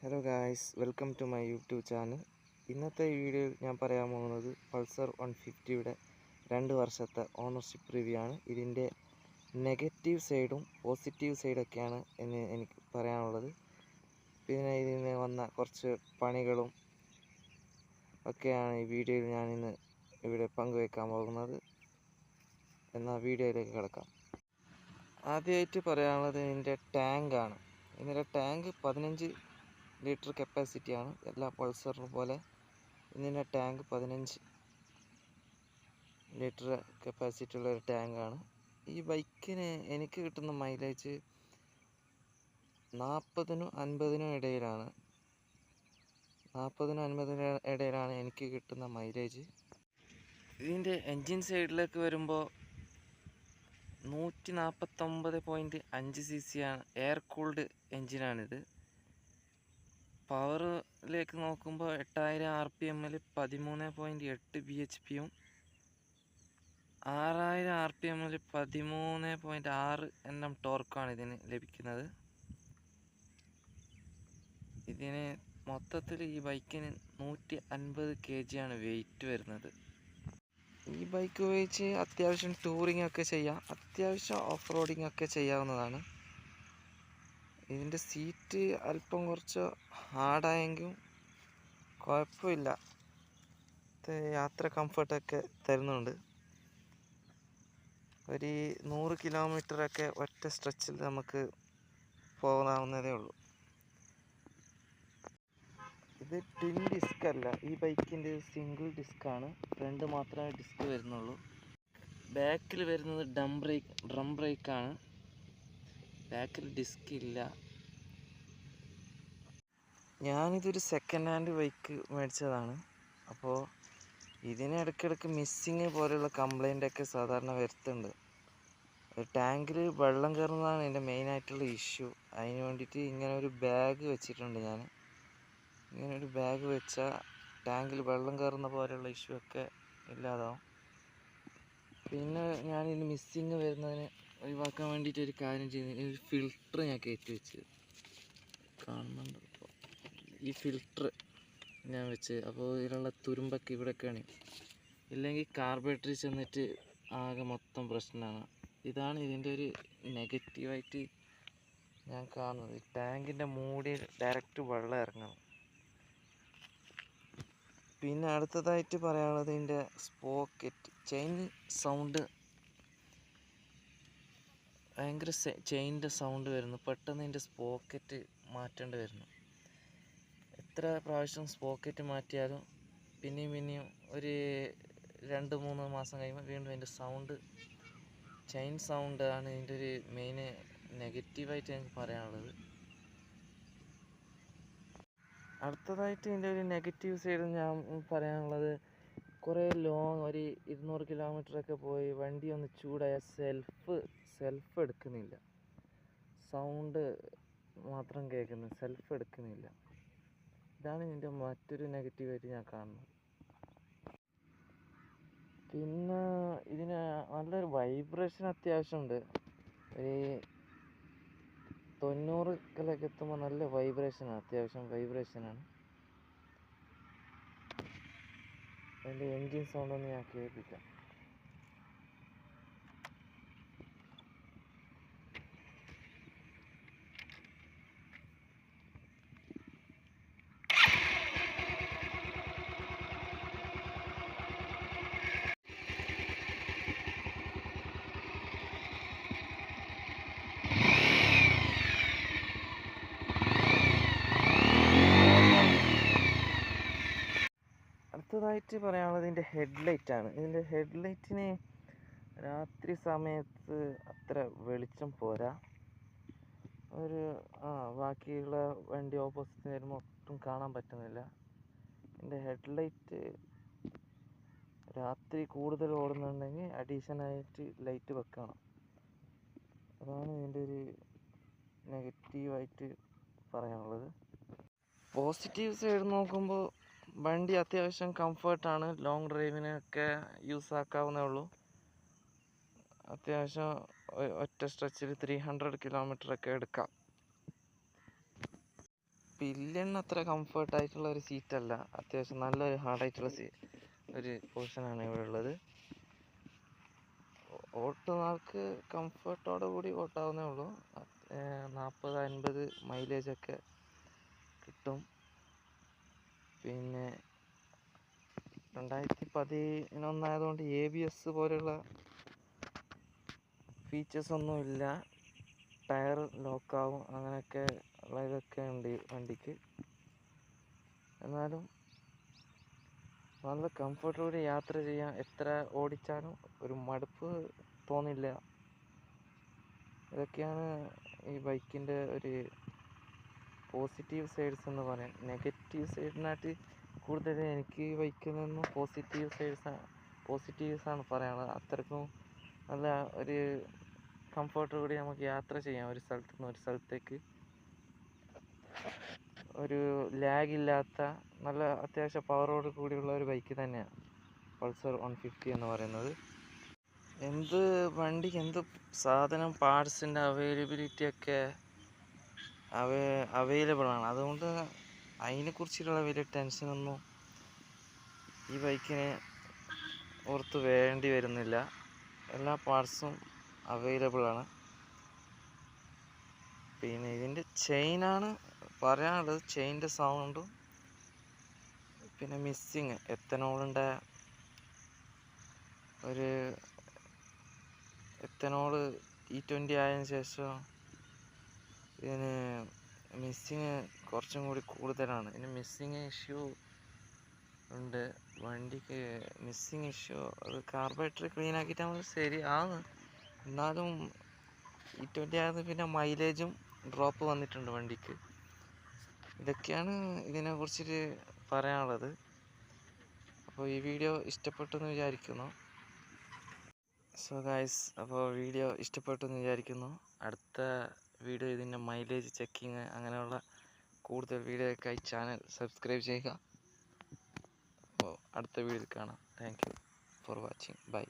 Hello guys, welcome to my YouTube channel. ഇന്നത്തെ വീഡിയോയിൽ ഞാൻ പറയാൻ പോകുന്നത് പൾസർ 150യുടെ 2 വർഷത്തെ ഓണർഷിപ്പ് റിവ്യൂ ആണ്. ഇതിൻ്റെ നെഗറ്റീവ് സൈഡും പോസിറ്റീവ് സൈഡൊക്കെയാണ് എന്ന് എനിക്ക് പറയാനുള്ളത്. പിന്നെ ഇതിന് വന്ന കുറച്ച് പണികളും ഒക്കെയാണ് ഈ വീഡിയോയിൽ ഞാനിന്ന് ഇവിടെ പങ്കുവെക്കാൻ പോകുന്നത്. എന്നാൽ വീഡിയോയിലേക്ക് കിടക്കാം. ആദ്യമായിട്ട് പറയാനുള്ളത് ഇതിൻ്റെ ടാങ്കാണ്. ഇതിൻ്റെ ടാങ്ക് 15 ലിറ്റർ കപ്പാസിറ്റിയാണ്. എല്ലാ പൾസറിനും പോലെ ഇതിൻ്റെ ടാങ്ക് 15 ലിറ്റർ കപ്പാസിറ്റി ഉള്ള ഒരു ടാങ്കാണ്. ഈ ബൈക്കിന് എനിക്ക് കിട്ടുന്ന മൈലേജ് 40-നും 50-നും ഇടയിലാണ്. 40-നും 50-നും ഇടയിലാണ് എനിക്ക് കിട്ടുന്ന മൈലേജ്. ഇതിൻ്റെ എൻജിൻ സൈഡിലേക്ക് വരുമ്പോൾ 149.5 cc ആണ്. Air cooled എൻജിനാണിത്. പവറിലേക്ക് നോക്കുമ്പോൾ 8000 RPM-ൽ 13.8 bhp-യും 6000 RPM-ൽ 13.6 Nm ടോർക്കാണ് ഇതിന് ലഭിക്കുന്നത്. ഇതിന് മൊത്തത്തിൽ ഈ ബൈക്കിന് 150 kg ആണ് വെയിറ്റ് വരുന്നത്. ഈ ബൈക്ക് ഉപയോഗിച്ച് അത്യാവശ്യം ടൂറിംഗ് ഒക്കെ ചെയ്യാം, അത്യാവശ്യം ഓഫ് റോഡിങ് ഒക്കെ ചെയ്യാവുന്നതാണ്. ഇതിൻ്റെ സീറ്റ് അല്പം കുറച്ച് ഹാർഡായെങ്കിലും കുഴപ്പമില്ല, യാത്ര കംഫർട്ടൊക്കെ തരുന്നുണ്ട്. ഒരു 100 കിലോമീറ്ററൊക്കെ ഒറ്റ സ്ട്രെച്ചിൽ നമുക്ക് പോകാവുന്നതേ ഉള്ളൂ. ഇത് ട്വിൻ ഡിസ്ക് അല്ല, ഈ ബൈക്കിൻ്റെ സിംഗിൾ ഡിസ്ക്കാണ്. ഫ്രണ്ട് മാത്രമേ ഡിസ്ക് വരുന്നുള്ളൂ. ബാക്കിൽ വരുന്നത് ഡ്രം ബ്രേക്കാണ്. ബാക്കിൽ ഡിസ്ക് ഇല്ല. ഞാനിതൊരു സെക്കൻഡ് ഹാൻഡ് ബൈക്ക് മേടിച്ചതാണ്. അപ്പോൾ ഇതിന് ഇടയ്ക്കിടയ്ക്ക് മിസ്സിങ് പോലെയുള്ള കംപ്ലൈൻ്റൊക്കെ സാധാരണ വരുത്തുന്നുണ്ട്. ടാങ്കിൽ വെള്ളം കയറുന്നതാണ് എൻ്റെ മെയിനായിട്ടുള്ള ഇഷ്യൂ. അതിന് വേണ്ടിയിട്ട് ഇങ്ങനെ ഒരു ബാഗ് വെച്ചിട്ടുണ്ട് ഞാൻ. ഇങ്ങനെ ഒരു ബാഗ് വെച്ചാൽ ടാങ്കിൽ വെള്ളം കയറുന്ന പോലെയുള്ള ഇഷ്യൂ ഒക്കെ ഇല്ലാതാവും. പിന്നെ ഞാനിതിന് മിസ്സിങ് വരുന്നതിന് ഒഴിവാക്കാൻ വേണ്ടിയിട്ട് ഒരു കാര്യം ചെയ്യുന്നത്, ഒരു ഫിൽറ്റർ ഞാൻ കയറ്റി വെച്ച് കാണുന്നുണ്ട്. അപ്പോൾ ഈ ഫിൽറ്റർ ഞാൻ വെച്ച്, അപ്പോൾ ഇതിലുള്ള തുരുമ്പൊക്കെ ഇവിടെയൊക്കെയാണ്. ഇല്ലെങ്കിൽ കാർബറേറ്ററിൽ ചെന്നിട്ട് ആകെ മൊത്തം പ്രശ്നമാണ്. ഇതാണ് ഇതിൻ്റെ ഒരു നെഗറ്റീവായിട്ട് ഞാൻ കാണുന്നത്. ടാങ്കിൻ്റെ മൂടിയിൽ ഡയറക്റ്റ് വെള്ളം ഇറങ്ങണം. പിന്നെ അടുത്തതായിട്ട് പറയാനുള്ളത് ഇതിൻ്റെ സ്പോക്കറ്റ് ചെയിൻ സൗണ്ട്. ഭയങ്കര ചെയിൻ്റെ സൗണ്ട് വരുന്നു. പെട്ടെന്ന് ഇതിൻ്റെ സ്പോക്കറ്റ് മാറ്റേണ്ടി വരുന്നു. എത്ര പ്രാവശ്യം സ്പോക്കറ്റ് മാറ്റിയാലും പിന്നെയും ഒരു 2-3 മാസം കഴിയുമ്പോൾ വീണ്ടും അതിൻ്റെ സൗണ്ട്, ചെയിൻ സൗണ്ട് ആണ് ഇതിൻ്റെ ഒരു മെയിൻ നെഗറ്റീവായിട്ട് എനിക്ക് പറയാനുള്ളത്. അടുത്തതായിട്ട് ഇതിൻ്റെ ഒരു നെഗറ്റീവ് സൈഡ് ഞാൻ പറയാനുള്ളത്, കുറേ ലോങ് ഒരു 200 കിലോമീറ്ററൊക്കെ പോയി വണ്ടി ഒന്ന് ചൂടായ സെൽഫ് എടുക്കുന്നില്ല. സൗണ്ട് മാത്രം കേൾക്കുന്നു, സെൽഫ് എടുക്കുന്നില്ല. ഇതാണ് ഇതിൻ്റെ മറ്റൊരു നെഗറ്റീവായിട്ട് ഞാൻ കാണുന്നത്. പിന്നെ ഇതിന് നല്ലൊരു വൈബ്രേഷൻ അത്യാവശ്യമുണ്ട്. ഒരു 90-ലേക്ക് എത്തുമ്പോൾ നല്ല വൈബ്രേഷനാണ്, അത്യാവശ്യം വൈബ്രേഷനാണ്. അതിൻ്റെ എൻജിൻ സൗണ്ടൊന്ന് ഞാൻ കേൾപ്പിക്കാം. അടുത്തതായിട്ട് പറയാനുള്ളത് ഇതിൻ്റെ ഹെഡ്ലൈറ്റാണ്. ഇതിൻ്റെ ഹെഡ്ലൈറ്റിന് രാത്രി സമയത്ത് അത്ര വെളിച്ചം പോരാ. ബാക്കിയുള്ള വണ്ടി ഓപ്പോസിറ്റ് വരുമ്പോൾ ഒട്ടും കാണാൻ പറ്റുന്നില്ല. ഇതിൻ്റെ ഹെഡ്ലൈറ്റ് രാത്രി കൂടുതൽ ഓടുന്നുണ്ടെങ്കിൽ അഡീഷണലായിട്ട് ലൈറ്റ് വെക്കണം. അതാണ് ഇതിൻ്റെ ഒരു നെഗറ്റീവായിട്ട് പറയാനുള്ളത്. പോസിറ്റീവ് സൈഡ് നോക്കുമ്പോൾ വണ്ടി അത്യാവശ്യം കംഫർട്ടാണ്. ലോങ് ഡ്രൈവിനൊക്കെ യൂസ് ആക്കാവുന്നേ ഉള്ളൂ. അത്യാവശ്യം ഒറ്റ സ്ട്രെച്ചിൽ 300 കിലോമീറ്ററൊക്കെ എടുക്കാം. പില്ലിന് അത്ര കംഫർട്ടായിട്ടുള്ള ഒരു സീറ്റല്ല, അത്യാവശ്യം നല്ലൊരു ഹാർഡായിട്ടുള്ള ഒരു പോർഷനാണ് ഇവിടെ ഉള്ളത്. ഓട്ടുന്ന ആൾക്ക് കംഫർട്ടോടെ കൂടി ഓട്ടാവുന്നേ ഉള്ളൂ. 40-50 മൈലേജൊക്കെ കിട്ടും. പിന്നെ 2011 ആയതുകൊണ്ട് ABS പോലെയുള്ള ഫീച്ചേഴ്സ് ഒന്നും ഇല്ല. ടയർ ലോക്കാവും അങ്ങനെയൊക്കെ ഉള്ള ഇതൊക്കെ ഉണ്ട് വണ്ടിക്ക്. എന്നാലും നല്ല കംഫർട്ടോടെ യാത്ര ചെയ്യാൻ, എത്ര ഓടിച്ചാലും ഒരു മടുപ്പ് തോന്നില്ല. ഇതൊക്കെയാണ് ഈ ബൈക്കിൻ്റെ ഒരു പോസിറ്റീവ് സൈഡ്സ് എന്ന് പറയാൻ. നെഗറ്റീവ് സൈഡിനായിട്ട് കൂടുതൽ എനിക്ക് ഈ ബൈക്കിൽ നിന്നും പോസിറ്റീവ്സാണ് പറയാനുള്ളത്. അത്രക്കും നല്ല ഒരു കംഫർട്ടോടെ നമുക്ക് യാത്ര ചെയ്യാം ഒരു സ്ഥലത്ത് നിന്ന് ഒരു സ്ഥലത്തേക്ക്. ഒരു ലാഗില്ലാത്ത നല്ല അത്യാവശ്യം പവറോട് കൂടിയുള്ള ഒരു ബൈക്ക് തന്നെയാണ് പൾസർ 150 എന്ന് പറയുന്നത്. വണ്ടിക്ക് എന്ത് സാധനം പാർട്സിൻ്റെ അവൈലബിലിറ്റിയൊക്കെ അവൈലബിളാണ്. അതുകൊണ്ട് അതിനെക്കുറിച്ചുള്ള വലിയ ടെൻഷനൊന്നും ഈ ബൈക്കിന് ഓർത്ത് വേണ്ടി വരുന്നില്ല. എല്ലാ പാർട്സും അവൈലബിളാണ്. പിന്നെ ഇതിൻ്റെ ചെയിനാണ് പറയാനുള്ളത്. ചെയിൻ്റെ സൗണ്ടും പിന്നെ മിസ്സിങ് എത്തനോളിൻ്റെ ഒരു എത്തനോള് E20 ആയതിനു ശേഷം ഇതിന് മിസ്സിങ് കുറച്ചും കൂടി കൂടുതലാണ്. ഇതിന് മിസ്സിങ് ഇഷ്യൂ ഉണ്ട് വണ്ടിക്ക്. മിസ്സിങ് ഇഷ്യൂ അത് കാർബറേറ്റർ ക്ലീൻ ആക്കിയിട്ടാകുമ്പോൾ ശരിയാണ്. എന്നാലും E20 ആയത് പിന്നെ മൈലേജും ഡ്രോപ്പ് വന്നിട്ടുണ്ട് വണ്ടിക്ക്. ഇതൊക്കെയാണ് ഇതിനെക്കുറിച്ചിട്ട് പറയാനുള്ളത്. അപ്പോൾ ഈ വീഡിയോ ഇഷ്ടപ്പെട്ടു എന്ന് വിചാരിക്കുന്നു. സോ ഗൈസ്, അപ്പോൾ വീഡിയോ ഇഷ്ടപ്പെട്ടു എന്ന് വിചാരിക്കുന്നു. അടുത്ത വീഡിയോ ഇതിൻ്റെ മൈലേജ് ചെക്കിങ് അങ്ങനെയുള്ള കൂടുതൽ വീഡിയോയ്ക്കായി ചാനൽ സബ്സ്ക്രൈബ് ചെയ്യുക. അപ്പോൾ അടുത്ത വീഡിയോയിൽ കാണാം. Thank you for watching. By.